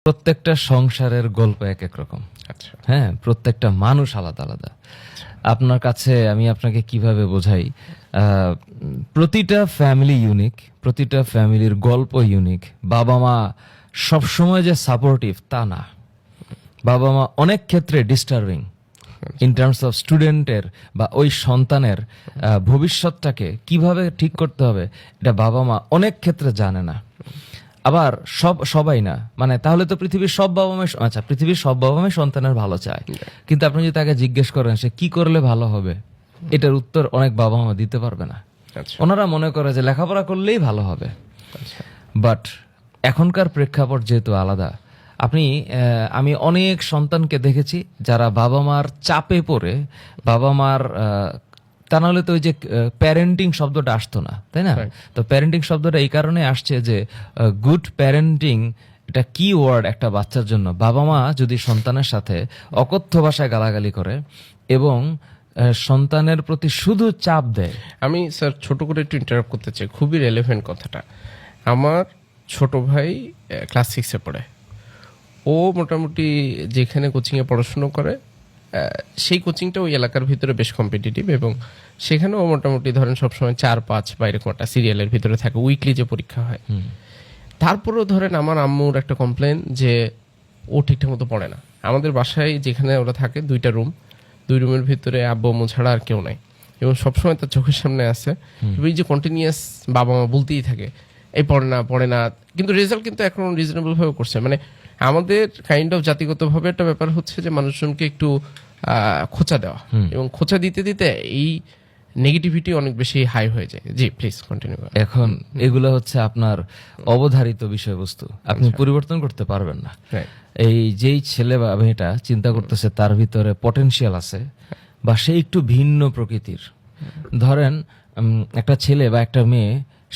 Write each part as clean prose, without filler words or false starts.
প্রত্যেকটা সংসারের গল্প এক এক রকম। আচ্ছা। হ্যাঁ, প্রত্যেকটা মানুষ আলাদা আলাদা। আপনার কাছে আমি আপনাকে কিভাবে বোঝাই, প্রতিটা ফ্যামিলি ইউনিক, প্রতিটা ফ্যামিলির গল্প ইউনিক। বাবা মা সবসময় যে সাপোর্টিভ তা না, বাবা মা অনেক ক্ষেত্রে ডিস্টার্বিং ইন টার্মস অফ স্টুডেন্টের বা ওই সন্তানের ভবিষ্যৎটাকে কিভাবে ঠিক করতে হবে এটা বাবা মা অনেক ক্ষেত্রে জানে না। আবার সবাই না, মানে তাহলে তো পৃথিবীর সব বাবা মা, আচ্ছা পৃথিবীর সব বাবা মা সন্তানের ভালো চায়, কিন্তু আপনি যদি তাকে জিজ্ঞেস করেন সে কি করলে ভালো হবে, এটার উত্তর অনেক বাবা মা দিতে পারবে না। ওনারা মনে করে যে লেখাপড়া করলেই ভালো হবে। বাট এখনকার প্রেক্ষাপট যেহেতু আলাদা, আমি অনেক সন্তানকে দেখেছি যারা বাবা মার চাপে পড়ে, বাবা মার তা নাহলে তো ওই যে প্যারেন্টিং শব্দটা আসতো না, তাই না? তো প্যারেন্টিং শব্দটা এই কারণে আসছে যে গুড প্যারেন্টিং এটা কি ওয়ার্ড একটা বাচ্চার জন্য। বাবা মা যদি সন্তানের সাথে অকথ্য ভাষায় গালাগালি করে এবং সন্তানের প্রতি শুধু চাপ দেয়। আমি স্যার ছোট করে একটু ইন্টারাপ্ট করতে চাই, খুবই রেলেভেন্ট কথাটা। আমার ছোট ভাই ক্লাস 6-এ পড়ে। ও মোটামুটি যেখানে কোচিংয়ে পড়াশুনো করে সেই কোচিংটা ওই এলাকার ভিতরে বেশ কম্পিটিটিভ, এবং সেখানেও মোটামুটি ধরেন সবসময় 4-5 বা এরকম একটা সিরিয়ালের ভিতরে থাকে, উইকলি যে পরীক্ষা হয়। তারপরেও ধরেন আমার আম্মুর একটা কমপ্লেন যে ও ঠিকঠাক মতো পড়ে না। আমাদের বাসায় যেখানে ওরা থাকে 2টা রুম, 2 রুমের ভিতরে আব্বু আম্মু ছাড়া আর কেউ নাই, এবং সবসময় তার চোখের সামনে আছে এই যে কন্টিনিউয়াস বাবা মা বলতেই থাকে এই পড়ে না, কিন্তু রেজাল্ট কিন্তু এখন রিজনেবল ভাবে করছে। মানে আমাদের কাইন্ড অফ জাতিগতভাবে একটা ব্যাপার হচ্ছে যে মানুষজনকে একটু খোঁচা দেওয়া, এবং খোঁচা দিতে দিতে এই নেগেটিভিটি অনেক বেশি হাই হয়ে যায়। জি প্লিজ কন্টিনিউ। এখন এগুলো হচ্ছে আপনার অবধারিত বিষয়বস্তু, আপনি পরিবর্তন করতে পারবেন না। এই যেই ছেলে বা মেয়েটা চিন্তা করতেছে তার ভিতরে পটেনশিয়াল আছে বা সে একটু ভিন্ন প্রকৃতির, ধরেন একটা ছেলে বা একটা মেয়ে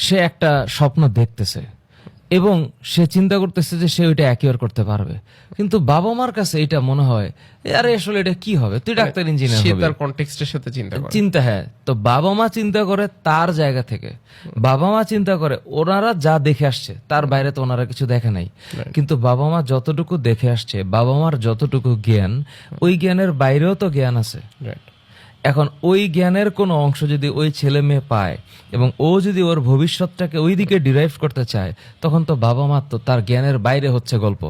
সে একটা স্বপ্ন দেখতেছে এবং সে চিন্তা করতেছে যে সে ওইটা অ্যাকিউর করতে পারবে, কিন্তু বাবা মার কাছে এটা মনে হয় আরে আসলে এটা কি হবে, তুই ডাক্তার ইঞ্জিনিয়ার হবি, তার কনটেক্সটের সাথে চিন্তা। হ্যাঁ, তো বাবা মা চিন্তা করে তার জায়গা থেকে, বাবা মা চিন্তা করে ওনারা যা দেখে আসছে তার বাইরে তো ওনারা কিছু দেখে নাই, কিন্তু বাবা মা যতটুকু দেখে আসছে, বাবা মার যতটুকু জ্ঞান, ওই জ্ঞানের বাইরেও তো জ্ঞান আছে। এখন ওই জ্ঞানের কোনো অংশ যদি ওই ছেলে মেয়ে পায় এবং ও যদি ওর ভবিষ্যৎটাকে ওই দিকে ডিরাইভ করতে চায়, তখন তো বাবা মা তো তার জ্ঞানের বাইরে হচ্ছে গল্প।